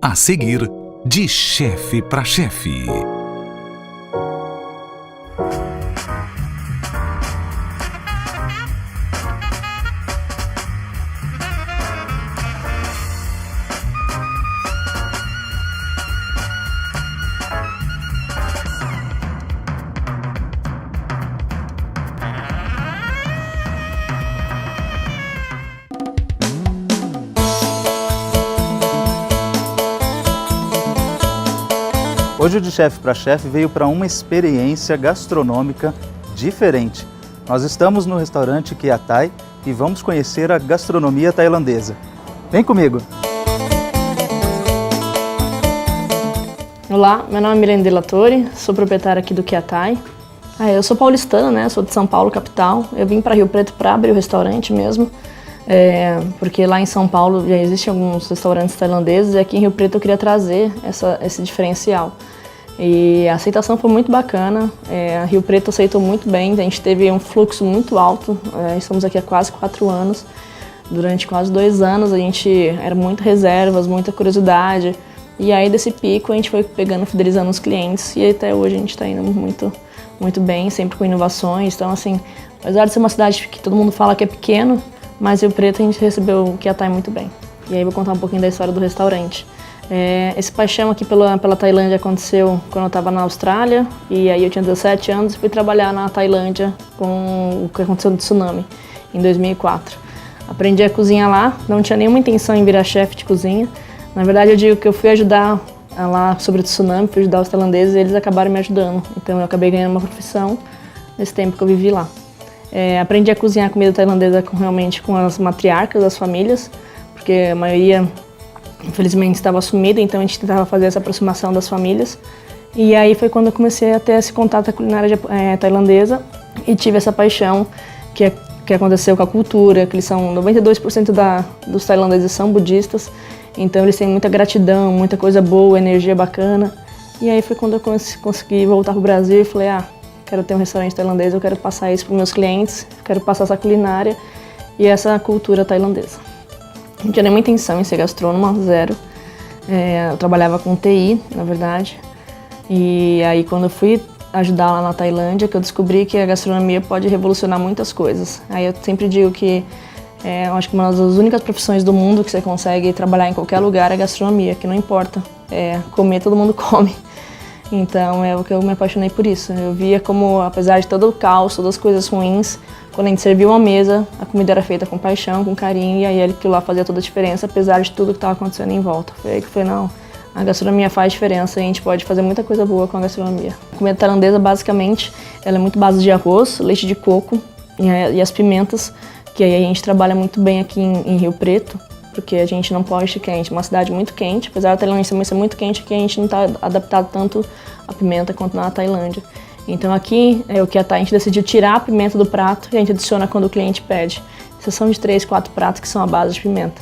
A seguir, de chefe para chefe. Hoje o De Chefe para Chefe veio para uma experiência gastronômica diferente. Nós estamos no restaurante Kia Thai e vamos conhecer a gastronomia tailandesa. Vem comigo! Olá, meu nome é Milene Delatorre, sou proprietária aqui do Kia Thai. Eu sou paulistana, né? Sou de São Paulo, capital. Eu vim para Rio Preto para abrir o restaurante mesmo, porque lá em São Paulo já existem alguns restaurantes tailandeses e aqui em Rio Preto eu queria trazer esse diferencial. E a aceitação foi muito bacana, a Rio Preto aceitou muito bem, a gente teve um fluxo muito alto, estamos aqui há quase 4 anos. Durante quase 2 anos a gente era muitas reservas, muita curiosidade, e aí desse pico a gente foi pegando, fidelizando os clientes e até hoje a gente está indo muito bem, sempre com inovações. Então assim, apesar de ser uma cidade que todo mundo fala que é pequeno, mas Rio Preto a gente recebeu o Kia Thai muito bem. E aí vou contar um pouquinho da história do restaurante. Esse paixão aqui pela Tailândia aconteceu quando eu estava na Austrália, e aí eu tinha 17 anos e fui trabalhar na Tailândia com o que aconteceu no tsunami, em 2004. Aprendi a cozinhar lá, não tinha nenhuma intenção em virar chefe de cozinha. Na verdade eu digo que eu fui ajudar lá sobre o tsunami, fui ajudar os tailandeses e eles acabaram me ajudando. Então eu acabei ganhando uma profissão nesse tempo que eu vivi lá. Aprendi a cozinhar comida tailandesa realmente com as matriarcas das famílias, porque a maioria, infelizmente, estava assumida, então a gente tentava fazer essa aproximação das famílias. E aí foi quando eu comecei a ter esse contato com a culinária tailandesa e tive essa paixão que aconteceu com a cultura, que eles são 92% dos tailandeses são budistas, então eles têm muita gratidão, muita coisa boa, energia bacana. E aí foi quando eu consegui voltar para o Brasil e falei, quero ter um restaurante tailandês, eu quero passar isso para os meus clientes, quero passar essa culinária e essa cultura tailandesa. Não tinha nenhuma intenção em ser gastrônoma, zero. Eu trabalhava com TI, na verdade. E aí quando eu fui ajudar lá na Tailândia, que eu descobri que a gastronomia pode revolucionar muitas coisas. Aí eu sempre digo que eu acho que uma das únicas profissões do mundo que você consegue trabalhar em qualquer lugar é a gastronomia, que não importa. Comer, todo mundo come. Então é o que eu me apaixonei por isso. Eu via como, apesar de todo o caos, todas as coisas ruins, quando a gente serviu uma mesa, a comida era feita com paixão, com carinho, e aí aquilo lá fazia toda a diferença, apesar de tudo que estava acontecendo em volta. Foi aí que eu falei, não, a gastronomia faz diferença e a gente pode fazer muita coisa boa com a gastronomia. A comida tailandesa, basicamente, ela é muito base de arroz, leite de coco e as pimentas, que aí a gente trabalha muito bem aqui em Rio Preto, porque a gente não pode ser quente, uma cidade muito quente, apesar da Tailândia também ser muito quente, aqui a gente não está adaptado tanto à pimenta quanto na Tailândia. Então aqui, o Kia Thai, a gente decidiu tirar a pimenta do prato e a gente adiciona quando o cliente pede. Exceção de 3, 4 pratos que são a base de pimenta.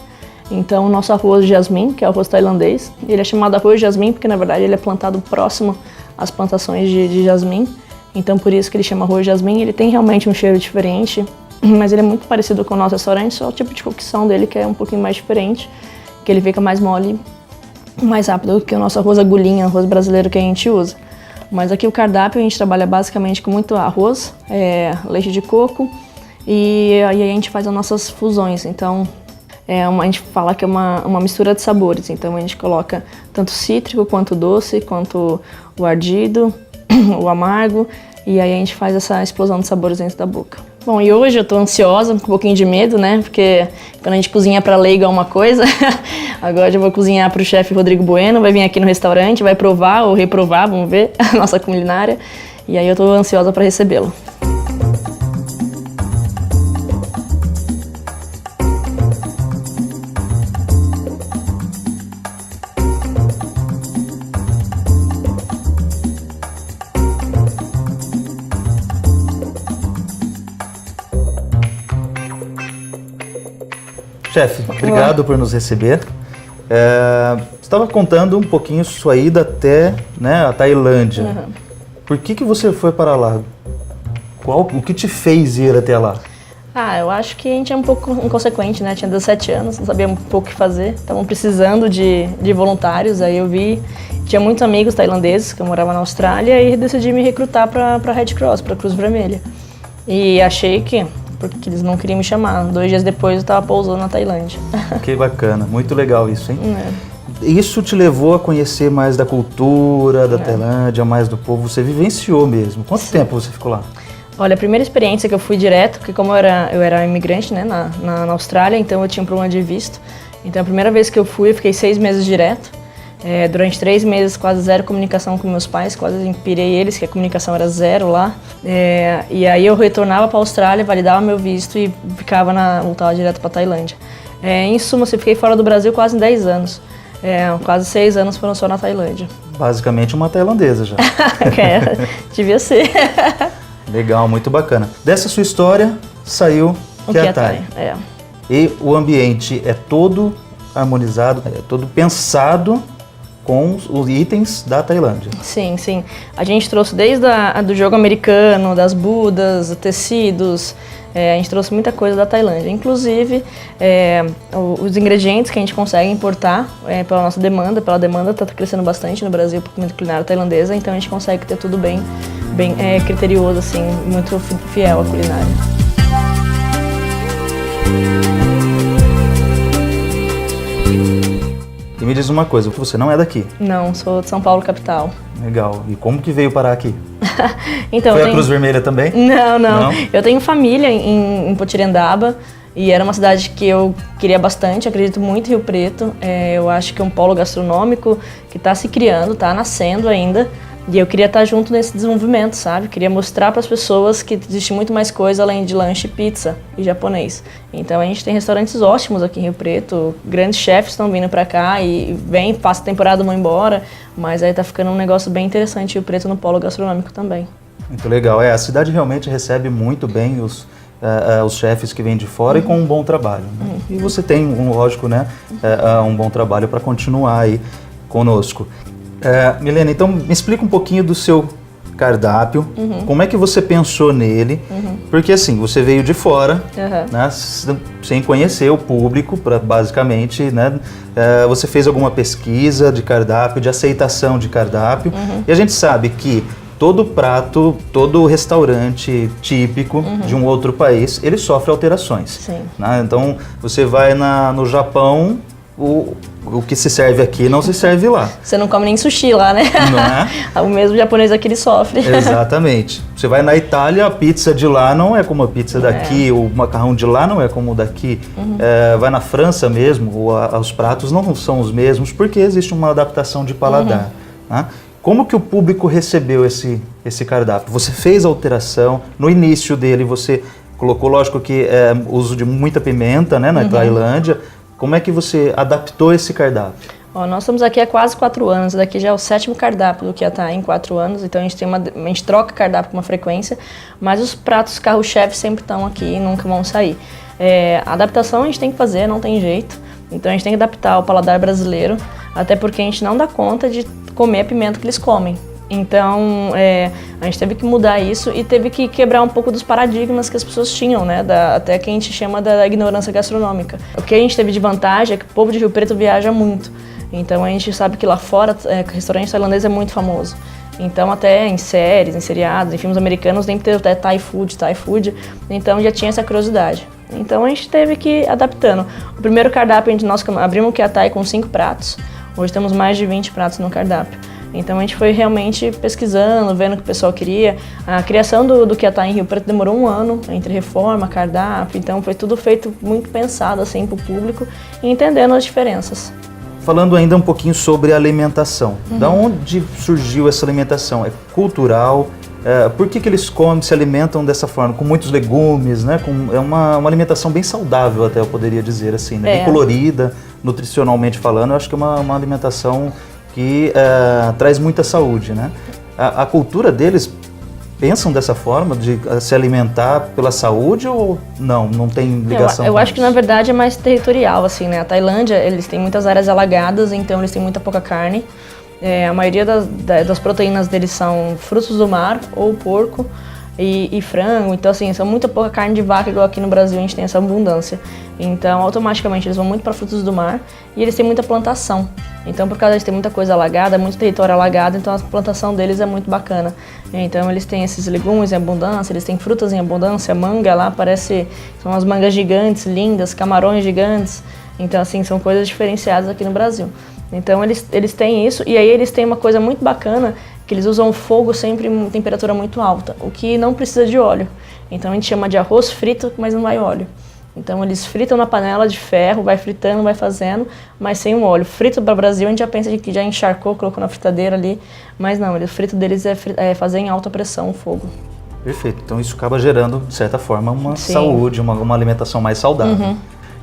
Então o nosso arroz de jasmim, que é o arroz tailandês, ele é chamado arroz de jasmim porque na verdade ele é plantado próximo às plantações de jasmim. Então por isso que ele chama arroz de jasmim, ele tem realmente um cheiro diferente, mas ele é muito parecido com o nosso restaurante, só o tipo de cocção dele que é um pouquinho mais diferente, que ele fica mais mole, mais rápido do que o nosso arroz agulhinha, arroz brasileiro que a gente usa. Mas aqui o cardápio a gente trabalha basicamente com muito arroz, leite de coco e aí a gente faz as nossas fusões. Então a gente fala que é uma mistura de sabores, então a gente coloca tanto cítrico quanto doce, quanto o ardido, o amargo, e aí a gente faz essa explosão de sabores dentro da boca. Bom, e hoje eu tô ansiosa, com um pouquinho de medo, né? Porque quando a gente cozinha para leigo é uma coisa, agora eu vou cozinhar para o chefe Rodrigo Bueno, vai vir aqui no restaurante, vai provar ou reprovar, vamos ver, a nossa culinária. E aí eu tô ansiosa para recebê-lo. Chefe, obrigado por nos receber. Você estava contando um pouquinho sua ida até, né, a Tailândia. Por que você foi para lá? O que te fez ir até lá? Eu acho que a gente é um pouco inconsequente, né? Tinha 17 anos, não sabia um pouco o que fazer. Estavam precisando de voluntários, aí eu vi... Tinha muitos amigos tailandeses, que eu morava na Austrália, e decidi me recrutar para Red Cross, para Cruz Vermelha. E achei que... porque eles não queriam me chamar. 2 dias depois eu estava pousando na Tailândia. Que bacana, muito legal isso, hein? É. Isso te levou a conhecer mais da cultura da Tailândia, mais do povo, você vivenciou mesmo. Quanto tempo você ficou lá? Olha, a primeira experiência que eu fui direto, porque como eu era imigrante, né, na Austrália, então eu tinha um problema de visto. Então a primeira vez que eu fui, eu fiquei 6 meses direto. Durante 3 meses, quase zero comunicação com meus pais, quase impirei eles, que a comunicação era zero lá. E aí eu retornava para a Austrália, validava meu visto e voltava direto para a Tailândia. Em suma, eu fiquei fora do Brasil quase 10 anos. Quase 6 anos foram só na Tailândia. Basicamente uma tailandesa já. Devia ser. Legal, muito bacana. Dessa sua história, saiu o Kia Thai. E o ambiente é todo harmonizado, é todo pensado com os itens da Tailândia. Sim, sim. A gente trouxe desde do jogo americano, das budas, tecidos, a gente trouxe muita coisa da Tailândia. Inclusive, os ingredientes que a gente consegue importar pela nossa demanda, está crescendo bastante no Brasil por comida culinária tailandesa, então a gente consegue ter tudo bem criterioso, assim, muito fiel à culinária. E me diz uma coisa, você não é daqui? Não, sou de São Paulo, capital. Legal. E como que veio parar aqui? Então, Foi a Cruz Vermelha também? Não. Eu tenho família em Potirendaba e era uma cidade que eu queria bastante, acredito muito em Rio Preto. Eu acho que é um polo gastronômico que está se criando, está nascendo ainda. E eu queria estar junto nesse desenvolvimento, sabe? Queria mostrar para as pessoas que existe muito mais coisa além de lanche, pizza e japonês. Então a gente tem restaurantes ótimos aqui em Rio Preto, grandes chefes estão vindo para cá e passa a temporada, vão embora, mas aí tá ficando um negócio bem interessante em Rio Preto no polo gastronômico também. Muito legal. A cidade realmente recebe muito bem os chefes que vêm de fora e com um bom trabalho. Né? E você tem, lógico, né, um bom trabalho para continuar aí conosco. Milena, então me explica um pouquinho do seu cardápio, como é que você pensou nele, porque assim, você veio de fora, né, sem conhecer o público, basicamente, né, você fez alguma pesquisa de cardápio, de aceitação de cardápio, e a gente sabe que todo prato, todo restaurante típico de um outro país, ele sofre alterações. Né? Então, você vai no Japão, o que se serve aqui não se serve lá. Você não come nem sushi lá, né? Não é? O mesmo japonês aqui, ele sofre. Exatamente. Você vai na Itália, a pizza de lá não é como a pizza daqui, o macarrão de lá não é como o daqui. Vai na França mesmo, os pratos não são os mesmos, porque existe uma adaptação de paladar. Né? Como que o público recebeu esse cardápio? Você fez a alteração, no início dele você colocou, lógico que uso de muita pimenta, né, na Tailândia. Como é que você adaptou esse cardápio? Nós estamos aqui há quase 4 anos, daqui já é o 7º cardápio do Kia Thai em 4 anos, então a gente troca cardápio com uma frequência, mas os pratos carro-chefe sempre estão aqui e nunca vão sair. A adaptação a gente tem que fazer, não tem jeito, então a gente tem que adaptar ao paladar brasileiro, até porque a gente não dá conta de comer a pimenta que eles comem. Então, a gente teve que mudar isso e teve que quebrar um pouco dos paradigmas que as pessoas tinham, né? Até que a gente chama da ignorância gastronômica. O que a gente teve de vantagem é que o povo de Rio Preto viaja muito. Então, a gente sabe que lá fora, o restaurante tailandês é muito famoso. Então, até em séries, em seriados, em filmes americanos, tem que ter até Thai food. Então, já tinha essa curiosidade. Então, a gente teve que ir adaptando. O primeiro cardápio, nós abrimos o Kia Thai com 5 pratos. Hoje temos mais de 20 pratos no cardápio. Então a gente foi realmente pesquisando, vendo o que o pessoal queria. A criação do Kia Thai em Rio Preto demorou 1 ano, entre reforma, cardápio, então foi tudo feito muito pensado assim para o público e entendendo as diferenças. Falando ainda um pouquinho sobre a alimentação, da onde surgiu essa alimentação? É cultural? Por que eles se alimentam dessa forma, com muitos legumes, né? É uma alimentação bem saudável, até eu poderia dizer assim, né? Bem colorida, nutricionalmente falando, eu acho que é uma alimentação que traz muita saúde, né? A cultura deles pensam dessa forma, de se alimentar pela saúde ou não tem ligação? Eu acho que na verdade é mais territorial, assim, né? A Tailândia, eles têm muitas áreas alagadas, então eles têm muita pouca carne. A maioria das proteínas deles são frutos do mar ou porco. e frango. Então, assim, são muito pouca carne de vaca, igual aqui no Brasil a gente tem essa abundância. Então, automaticamente, eles vão muito para frutos do mar e eles têm muita plantação. Então, por causa de ter muita coisa alagada, muito território alagado, então a plantação deles é muito bacana. Então, eles têm esses legumes em abundância, eles têm frutas em abundância, manga lá parece, são umas mangas gigantes, lindas, camarões gigantes. Então, assim, são coisas diferenciadas aqui no Brasil. Então, eles têm isso, e aí eles têm uma coisa muito bacana, que eles usam fogo sempre em temperatura muito alta, o que não precisa de óleo. Então, a gente chama de arroz frito, mas não vai óleo. Então, eles fritam na panela de ferro, vai fritando, vai fazendo, mas sem o óleo. Frito para o Brasil, a gente já pensa que já encharcou, colocou na fritadeira ali, mas não, o frito deles é fazer em alta pressão o fogo. Perfeito. Então, isso acaba gerando, de certa forma, uma Sim. saúde, uma alimentação mais saudável.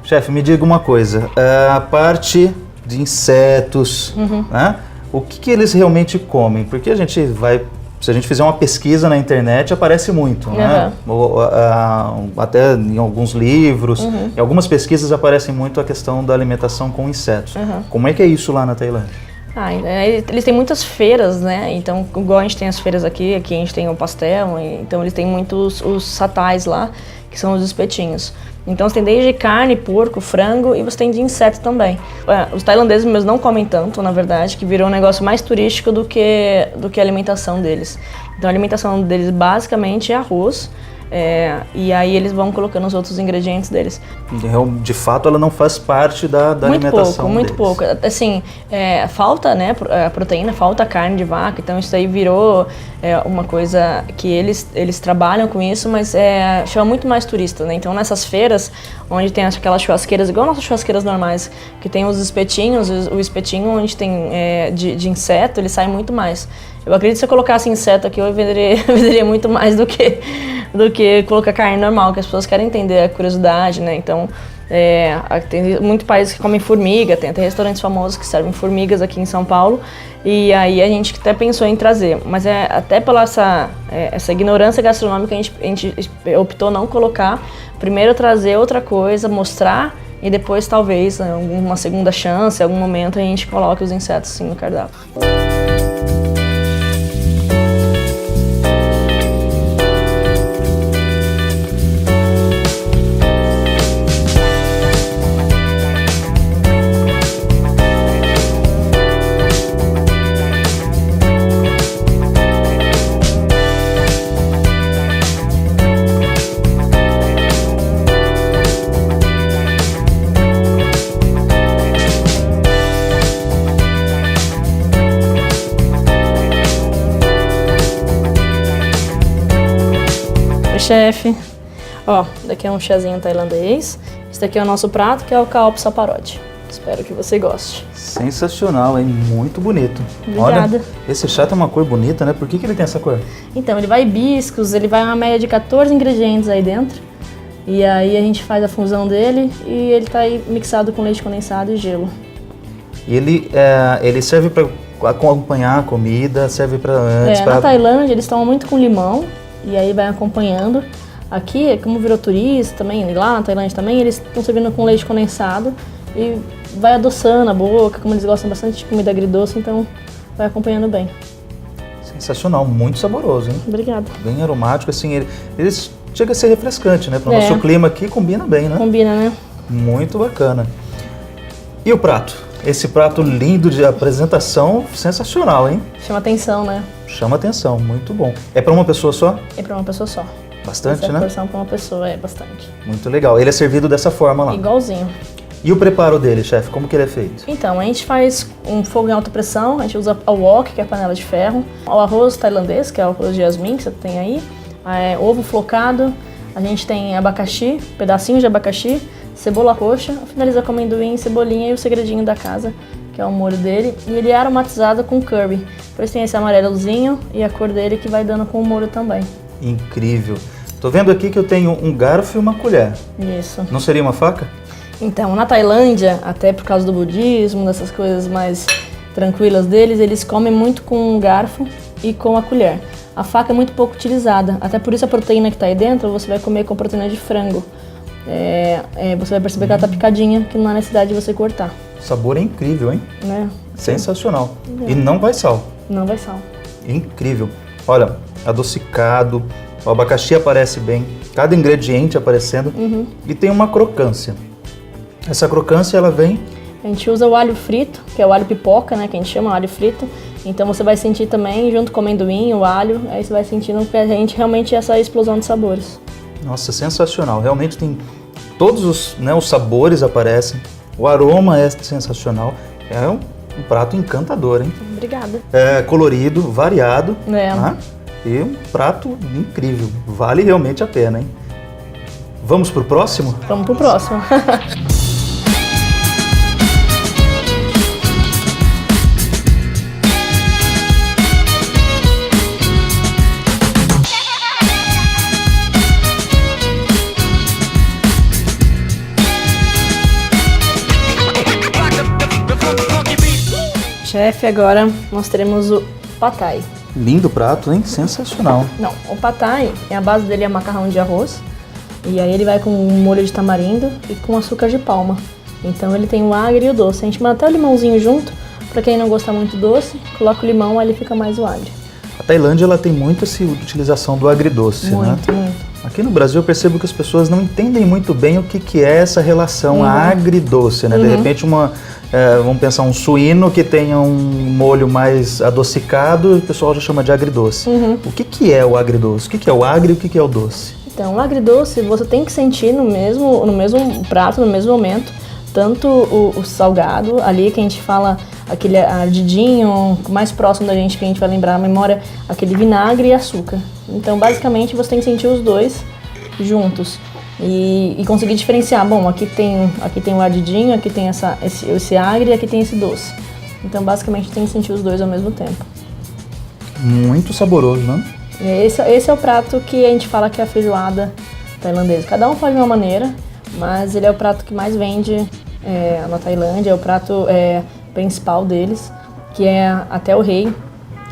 Chefe, me diga uma coisa, a parte de insetos, né? O que eles realmente comem? Porque a gente vai, se a gente fizer uma pesquisa na internet, aparece muito, né? Até em alguns livros, em algumas pesquisas aparece muito a questão da alimentação com insetos. Como é que é isso lá na Tailândia? Eles têm muitas feiras, né? Então, igual a gente tem as feiras aqui a gente tem o pastel, então eles têm muitos os satais lá, que são os espetinhos. Então você tem desde carne, porco, frango e você tem de inseto também. Os tailandeses mesmo não comem tanto, na verdade, que virou um negócio mais turístico do que a alimentação deles. Então a alimentação deles basicamente é arroz, e aí eles vão colocando os outros ingredientes deles. De fato, ela não faz parte da alimentação deles. Muito pouco. Assim, falta, né, a proteína, falta a carne de vaca, então isso aí virou uma coisa que eles trabalham com isso, mas chama muito mais turista, né? Então nessas feiras, onde tem aquelas churrasqueiras, igual nossas churrasqueiras normais, que tem os espetinhos, o espetinho onde tem de inseto, ele sai muito mais. Eu acredito que se eu colocasse inseto aqui, eu venderia muito mais do que colocar carne normal, que as pessoas querem entender a curiosidade, né? Então, tem muitos países que comem formiga, tem até restaurantes famosos que servem formigas aqui em São Paulo, e aí a gente até pensou em trazer, mas até pela essa ignorância gastronômica a gente optou não colocar, primeiro trazer outra coisa, mostrar, e depois talvez, uma segunda chance, em algum momento a gente coloque os insetos sim no cardápio. Chefe, ó, daqui é um chazinho tailandês, esse daqui é o nosso prato, que é o Kaop Saparodi. Espero que você goste. Sensacional, hein? Muito bonito. Obrigada. Olha, esse chá tem uma cor bonita, né? Por que ele tem essa cor? Então, ele vai hibiscos, ele vai uma média de 14 ingredientes aí dentro, e aí a gente faz a fusão dele e ele tá aí mixado com leite condensado e gelo. E ele serve para acompanhar a comida, serve para antes... Na Tailândia eles tomam muito com limão, e aí vai acompanhando. Aqui, como virou turista também, lá na Tailândia também, eles estão servindo com leite condensado e vai adoçando a boca, como eles gostam bastante de comida agridoce, então vai acompanhando bem. Sensacional, muito saboroso, hein? Obrigada. Bem aromático, assim, ele chega a ser refrescante, né? Para o nosso clima aqui combina bem, né? Combina, né? Muito bacana. E o prato? Esse prato lindo de apresentação, sensacional, hein? Chama atenção, né? Chama atenção, muito bom. É para uma pessoa só? É para uma pessoa só. Bastante, essa né? porção para uma pessoa, bastante. Muito legal. Ele é servido dessa forma lá? Igualzinho. E o preparo dele, chefe, como que ele é feito? Então, a gente faz um fogo em alta pressão, a gente usa a wok, que é a panela de ferro, o arroz tailandês, que é o arroz de jasmim, que você tem aí, ovo flocado, a gente tem abacaxi, pedacinhos de abacaxi, cebola roxa, finaliza com amendoim, cebolinha e o segredinho da casa, que é o molho dele, e ele é aromatizado com curry. Depois tem esse amarelozinho e a cor dele que vai dando com o molho também. Incrível. Tô vendo aqui que eu tenho um garfo e uma colher. Isso. Não seria uma faca? Então, na Tailândia, até por causa do budismo, dessas coisas mais tranquilas deles, eles comem muito com um garfo e com a colher. A faca é muito pouco utilizada, até por isso a proteína que está aí dentro você vai comer com proteína de frango. Você vai perceber que ela tá picadinha, que não há necessidade de você cortar. O sabor é incrível, hein? Né? Sensacional. E não vai sal. Não vai sal. Incrível. Olha, adocicado, O abacaxi aparece bem, cada ingrediente aparecendo e tem uma crocância. Essa crocância, ela vem... A gente usa o alho frito, que é o alho pipoca, né, que a gente chama alho frito. Então você vai sentir também, junto com o amendoim, o alho, aí você vai sentindo que a gente realmente essa explosão de sabores. Nossa, sensacional. Realmente tem todos os, né, os sabores aparecem, o aroma é sensacional. É um prato encantador, hein? Obrigada. É colorido, variado, É. né? E um prato incrível. Vale realmente a pena, hein? Vamos pro próximo? Vamos pro próximo. Chefe, agora nós teremos o pad thai. Lindo prato, hein? Sensacional. Não, o pad thai, a base dele é macarrão de arroz. E aí ele vai com um molho de tamarindo e com açúcar de palma. Então ele tem o agro e o doce. A gente manda até o limãozinho junto. Pra quem não gosta muito doce, coloca o limão, aí ele fica mais o agro. A Tailândia, ela tem muito essa utilização do agridoce, né? Muito. Aqui no Brasil eu percebo que as pessoas não entendem muito bem o que é essa relação agridoce, né? De repente vamos pensar um suíno que tenha um molho mais adocicado, o pessoal já chama de agridoce. O que é o agridoce? O que é o agro e o que é o doce? Então, o agridoce você tem que sentir no mesmo prato, no mesmo momento, tanto o salgado, ali que a gente fala aquele ardidinho, mais próximo da gente, que a gente vai lembrar na memória, aquele vinagre e açúcar. Então, basicamente, você tem que sentir os dois juntos e conseguir diferenciar. Bom, aqui tem o ardidinho, aqui tem esse agre e aqui tem esse doce. Então, basicamente, tem que sentir os dois ao mesmo tempo. Muito saboroso, né? Esse é o prato que a gente fala que é a feijoada tailandesa. Cada um faz de uma maneira, mas ele é o prato que mais vende na Tailândia, é o prato principal deles, que é até o rei,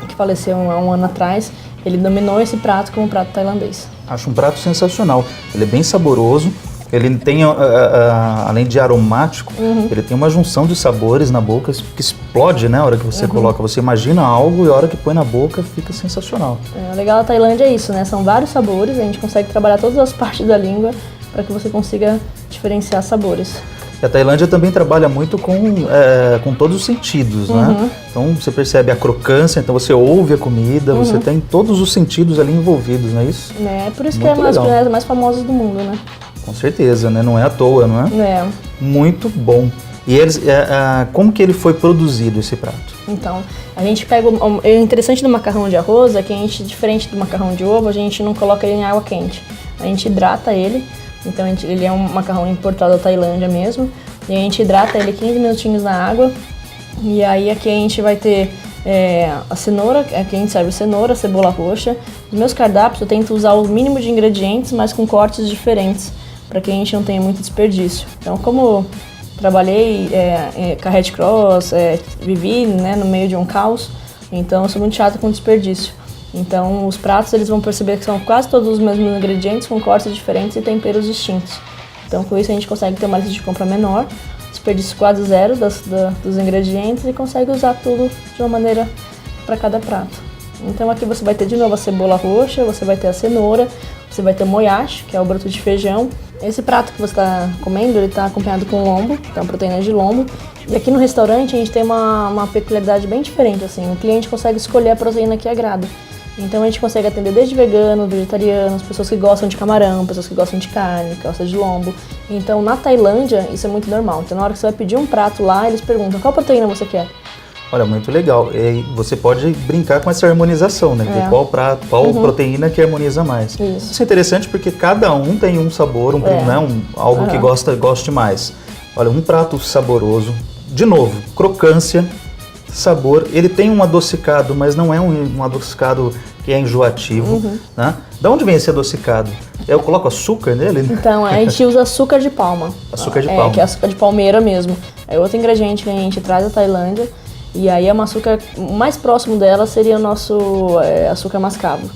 que faleceu há um ano atrás, ele dominou esse prato como prato tailandês. Acho um prato sensacional. Ele é bem saboroso, ele tem, além de aromático, ele tem uma junção de sabores na boca que explode, né? A hora que você coloca, você imagina algo e a hora que põe na boca fica sensacional. O legal da Tailândia é isso, né? São vários sabores, a gente consegue trabalhar todas as partes da língua para que você consiga diferenciar sabores. E a Tailândia também trabalha muito com todos os sentidos, né? Então você percebe a crocância, então você ouve a comida, você tem todos os sentidos ali envolvidos, não é isso? É, por isso Muito que é uma das legal. culinárias mais famosas do mundo, né? Com certeza, né? Não é à toa, não é? É. Muito bom. E como que ele foi produzido, esse prato? Então, a gente pega o interessante do macarrão de arroz é que a gente, diferente do macarrão de ovo, a gente não coloca ele em água quente. A gente hidrata ele, então ele é um macarrão importado da Tailândia mesmo, e a gente hidrata ele 15 minutinhos na água, e aí aqui a gente vai ter a cenoura, aqui a gente serve cenoura, cebola roxa. Nos meus cardápios eu tento usar o mínimo de ingredientes, mas com cortes diferentes, para que a gente não tenha muito desperdício. Então, como trabalhei com a Red Cross, vivi, né, no meio de um caos, então eu sou muito chata com desperdício. Então os pratos eles vão perceber que são quase todos os mesmos ingredientes, com cortes diferentes e temperos distintos. Então com isso a gente consegue ter uma lista de compra menor, desperdício quase zero dos ingredientes e consegue usar tudo de uma maneira para cada prato. Então aqui você vai ter de novo a cebola roxa, você vai ter a cenoura, você vai ter o moyashi, que é o broto de feijão. Esse prato que você está comendo, ele está acompanhado com lombo, então proteína de lombo. E aqui no restaurante a gente tem uma peculiaridade bem diferente, assim, o cliente consegue escolher a proteína que agrada. Então a gente consegue atender desde veganos, vegetarianos, pessoas que gostam de camarão, pessoas que gostam de carne, que gostam de lombo. Então na Tailândia isso é muito normal. Então na hora que você vai pedir um prato lá, eles perguntam qual proteína você quer. Olha, muito legal. E você pode brincar com essa harmonização, né? Ver qual prato, qual proteína que harmoniza mais. Isso é interessante porque cada um tem um sabor, algo que goste mais. Olha, um prato saboroso, de novo, crocância, sabor. Ele tem um adocicado, mas não é um adocicado que é enjoativo, né? Da onde vem esse adocicado? Eu coloco açúcar nele? Então, a gente usa açúcar de palma. Açúcar de palma. Que é açúcar de palmeira mesmo. É outro ingrediente que a gente traz da Tailândia. E aí é um açúcar, o mais próximo dela seria o nosso açúcar mascavo.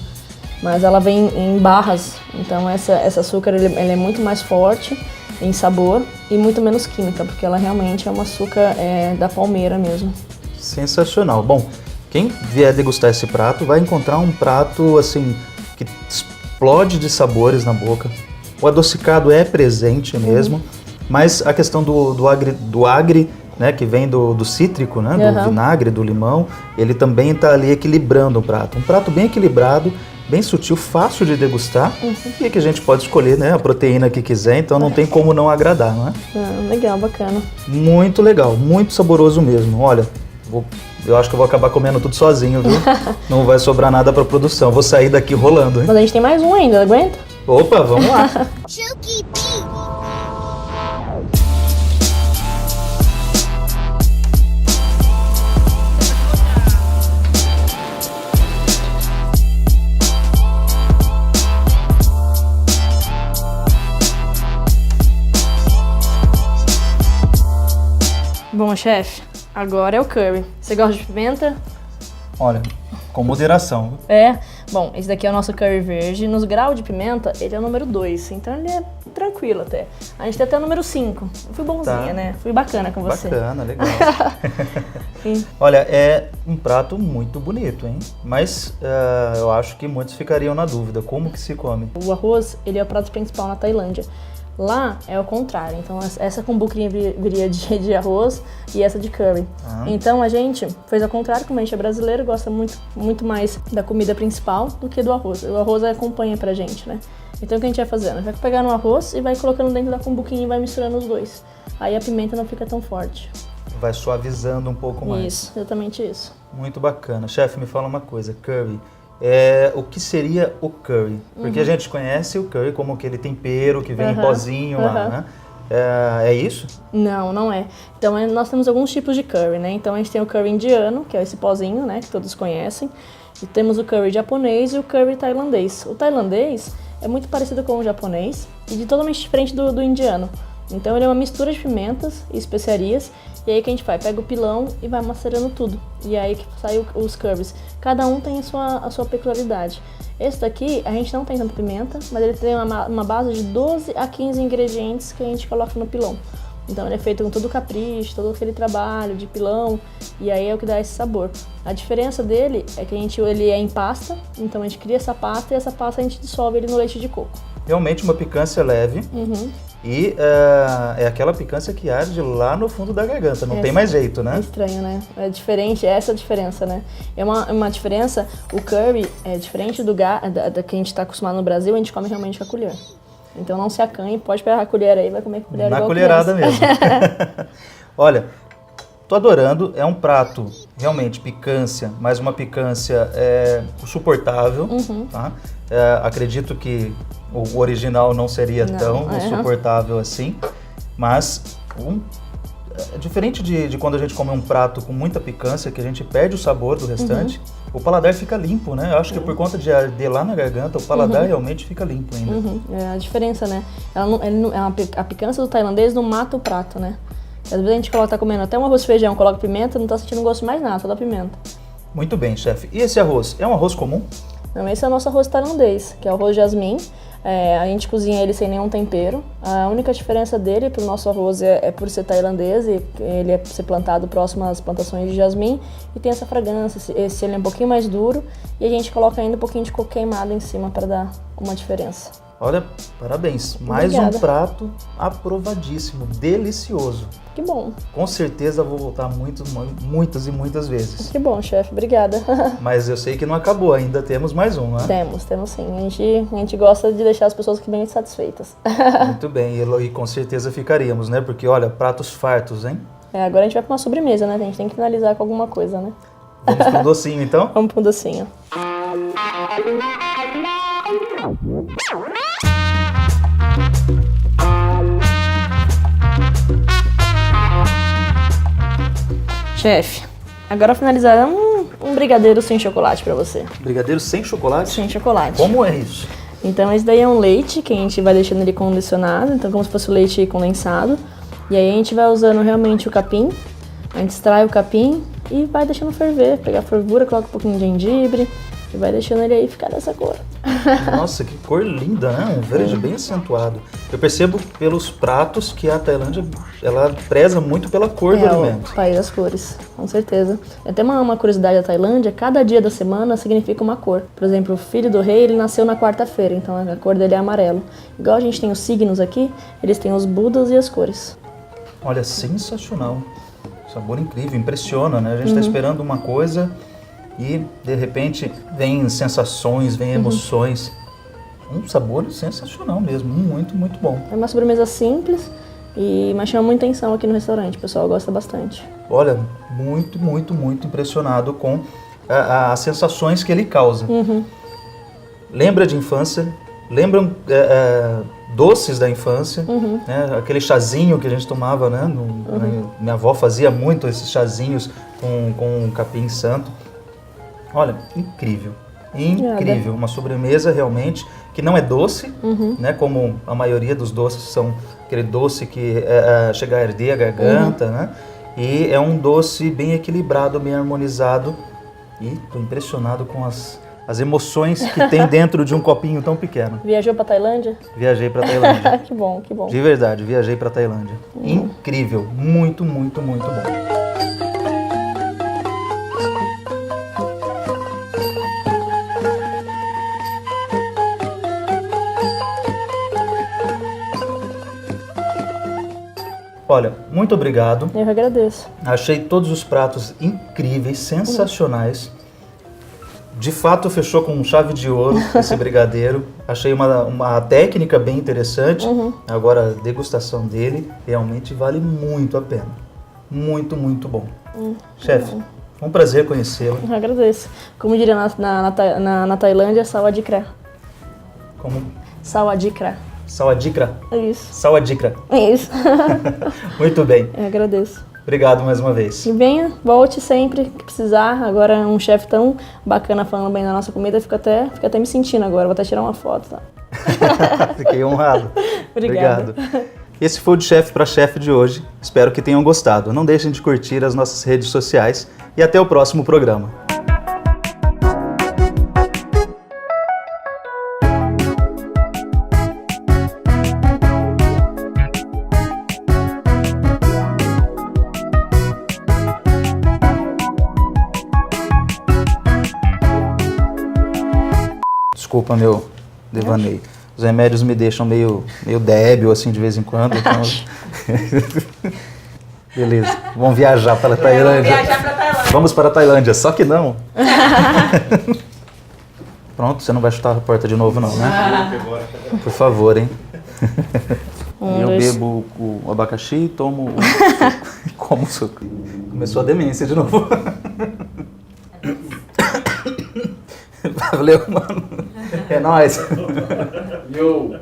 Mas ela vem em barras, então esse açúcar ele é muito mais forte em sabor e muito menos química, porque ela realmente é um açúcar da palmeira mesmo. Sensacional. Bom, quem vier degustar esse prato vai encontrar um prato assim que explode de sabores na boca. O adocicado é presente mesmo, mas a questão do agre, né, que vem do cítrico, né, do vinagre, do limão, ele também está ali equilibrando o prato. Um prato bem equilibrado, bem sutil, fácil de degustar e que a gente pode escolher, né, a proteína que quiser, então não tem como não agradar, não é? Legal, bacana. Muito legal, muito saboroso mesmo. Olha, eu acho que eu vou acabar comendo tudo sozinho, viu? Não vai sobrar nada para produção. Vou sair daqui rolando, hein? Mas a gente tem mais um ainda, aguenta? Opa, vamos lá. Bom, chefe, agora é o curry. Você gosta de pimenta? Olha, com moderação. Bom, esse daqui é o nosso curry verde. Nos graus de pimenta, ele é o número 2, então ele é tranquilo até. A gente tem até o número 5. Eu fui bonzinha, né? Fui bacana com você. Bacana, legal. Olha, é um prato muito bonito, hein? Mas eu acho que muitos ficariam na dúvida. Como que se come? O arroz, ele é o prato principal na Tailândia. Lá é o contrário, então essa kombucha viria de arroz e essa de curry. Então a gente fez ao contrário, como a gente é brasileiro, gosta muito mais da comida principal do que do arroz. O arroz acompanha pra gente, né? Então o que a gente vai fazendo? A gente vai pegar no arroz e vai colocando dentro da kombucha e vai misturando os dois. Aí a pimenta não fica tão forte. Vai suavizando um pouco mais. Isso, exatamente isso. Muito bacana. Chefe, me fala uma coisa, curry. O que seria o curry? Porque a gente conhece o curry como aquele tempero que vem em pozinho lá, né? É isso? Não, não é. Então nós temos alguns tipos de curry, né? Então a gente tem o curry indiano, que é esse pozinho, né? Que todos conhecem. E temos o curry japonês e o curry tailandês. O tailandês é muito parecido com o japonês e totalmente diferente do indiano. Então ele é uma mistura de pimentas e especiarias. E aí o que a gente faz? Pega o pilão e vai macerando tudo. E aí que sai os curries. Cada um tem a sua peculiaridade. Esse daqui, a gente não tem tanta pimenta, mas ele tem uma base de 12 a 15 ingredientes que a gente coloca no pilão. Então ele é feito com todo o capricho, todo aquele trabalho de pilão, e aí é o que dá esse sabor. A diferença dele é que ele é em pasta, então a gente cria essa pasta e essa pasta a gente dissolve ele no leite de coco. Realmente uma picância leve. E é aquela picância que arde lá no fundo da garganta, não tem mais jeito, né? É estranho, né? É diferente, essa é a diferença, né? É uma diferença, o curry é diferente da que a gente está acostumado no Brasil, a gente come realmente com a colher. Então não se acanhe, pode pegar a colher aí, vai comer com a colher igual na colherada mesmo. Olha, tô adorando, é um prato realmente picância, mas uma picância suportável, tá? Acredito que o original não seria tão insuportável assim, mas diferente de quando a gente come um prato com muita picância, que a gente perde o sabor do restante, o paladar fica limpo, né? Eu acho que por conta de arder lá na garganta, o paladar realmente fica limpo ainda. É a diferença, né? A picância do tailandês não mata o prato, né? Às vezes a gente tá comendo até um arroz e feijão, coloca pimenta, não tá sentindo gosto de mais nada, só da pimenta. Muito bem, chefe. E esse arroz? É um arroz comum? Não, esse é o nosso arroz tailandês, que é o arroz jasmim. A gente cozinha ele sem nenhum tempero. A única diferença dele pro nosso arroz é por ser tailandês e ele é ser plantado próximo às plantações de jasmim e tem essa fragrância. Esse ele é um pouquinho mais duro e a gente coloca ainda um pouquinho de coco queimado em cima para dar uma diferença. Olha, parabéns. Mais um prato aprovadíssimo, delicioso. Que bom. Com certeza vou voltar muitas e muitas vezes. Que bom, chefe. Obrigada. Mas eu sei que não acabou, ainda temos mais um, né? Temos sim. A gente gosta de deixar as pessoas aqui bem satisfeitas. Muito bem, e com certeza ficaríamos, né? Porque, olha, pratos fartos, hein? Agora a gente vai para uma sobremesa, né? A gente tem que finalizar com alguma coisa, né? Vamos para um docinho, então? Vamos para um docinho. Chefe, agora finalizar um brigadeiro sem chocolate pra você. Brigadeiro sem chocolate? Sem chocolate. Como é isso? Então esse daí é um leite que a gente vai deixando ele condicionado, então como se fosse o leite condensado. E aí a gente vai usando realmente o capim, a gente extrai o capim e vai deixando ferver, pegar a fervura, coloca um pouquinho de gengibre, E vai deixando ele aí ficar dessa cor. Nossa, que cor linda, né? Um verde bem acentuado. Eu percebo pelos pratos que a Tailândia, ela preza muito pela cor do É o alimento. país das cores, com certeza. Até uma curiosidade da Tailândia, cada dia da semana significa uma cor. Por exemplo, o filho do rei, ele nasceu na quarta-feira, então a cor dele é amarelo. Igual a gente tem os signos aqui, eles têm os budas e as cores. Olha, sensacional. Sabor incrível, impressiona, né? A gente está esperando uma coisa e, de repente, vem sensações, vem emoções. Um sabor sensacional mesmo, muito, muito bom. É uma sobremesa simples, mas chama muita atenção aqui no restaurante, o pessoal gosta bastante. Olha, muito, muito, muito impressionado com as sensações que ele causa. Lembra de infância, lembram doces da infância, né? Aquele chazinho que a gente tomava, né? Minha avó fazia muito esses chazinhos com capim santo. Olha, incrível, incrível. Uma sobremesa realmente que não é doce, né? Como a maioria dos doces são aquele doce que chega a arder a garganta, né? E é um doce bem equilibrado, bem harmonizado. E estou impressionado com as emoções que tem dentro de um copinho tão pequeno. Viajou pra Tailândia? Viajei para Tailândia. Que bom, que bom. De verdade, viajei para Tailândia. Incrível, muito, muito, muito bom. Olha, muito obrigado. Eu que agradeço. Achei todos os pratos incríveis, sensacionais. De fato, fechou com chave de ouro esse brigadeiro. Achei uma técnica bem interessante. Agora, a degustação dele realmente vale muito a pena. Muito, muito bom. Chefe, foi um prazer conhecê-lo. Eu agradeço. Como diria na Tailândia, sawadikra. Como Sawadikra. Sawadikra. É isso. Sawadikra. É isso. Muito bem. Eu agradeço. Obrigado mais uma vez. E venha, volte sempre que precisar. Agora, um chefe tão bacana falando bem da nossa comida, fico até me sentindo agora. Vou até tirar uma foto, tá? Fiquei honrado. Obrigada. Obrigado. Esse foi o De Chefe para Chefe de hoje. Espero que tenham gostado. Não deixem de curtir as nossas redes sociais e até o próximo programa. Desculpa meu devaneio. Os remédios me deixam meio débil assim de vez em quando. Então... Beleza. Vamos viajar para a Tailândia. Vamos para a Tailândia, só que não. Pronto, você não vai chutar a porta de novo não, né? Por favor, hein? Eu bebo o abacaxi, tomo o suco e como o suco. Começou a demência de novo. Valeu, mano. É nóis. Yo.